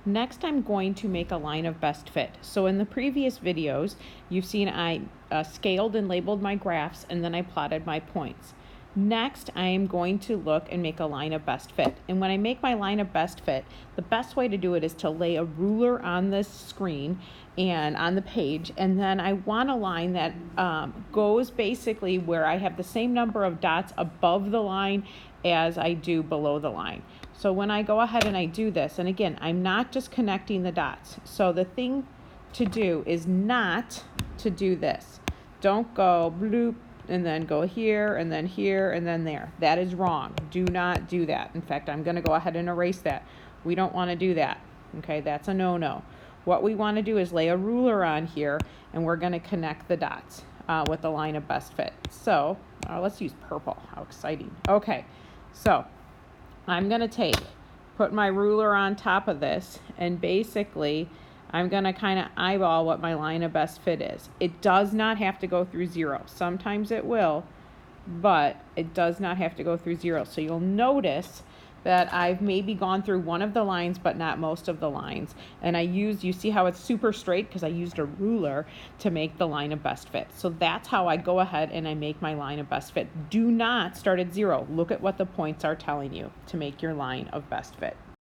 Next, I'm going to make a line of best fit. So in the previous videos, you've seen I scaled and labeled my graphs, and then I plotted my points. Next, I am going to look and make a line of best fit. And when I make my line of best fit, the best way to do it is to lay a ruler on this screen and on the page, and then I want a line that goes basically where I have the same number of dots above the line as I do below the line. So when I go ahead and I do this, and again, I'm not just connecting the dots. So the thing to do is not to do this. Don't go bloop and then go here and then here and then there. That is wrong. Do not do that. In fact, I'm going to go ahead and erase that. We don't want to do that. Okay, that's a no-no. What we want to do is lay a ruler on here, and we're going to connect the dots with the line of best fit. So let's use purple. How exciting. Okay, so I'm going to put my ruler on top of this, and basically I'm going to kind of eyeball what my line of best fit is. It does not have to go through 0. Sometimes it will, but it does not have to go through 0. So you'll notice that I've maybe gone through one of the lines, but not most of the lines. And you see how it's super straight because I used a ruler to make the line of best fit. So that's how I go ahead and I make my line of best fit. Do not start at 0. Look at what the points are telling you to make your line of best fit.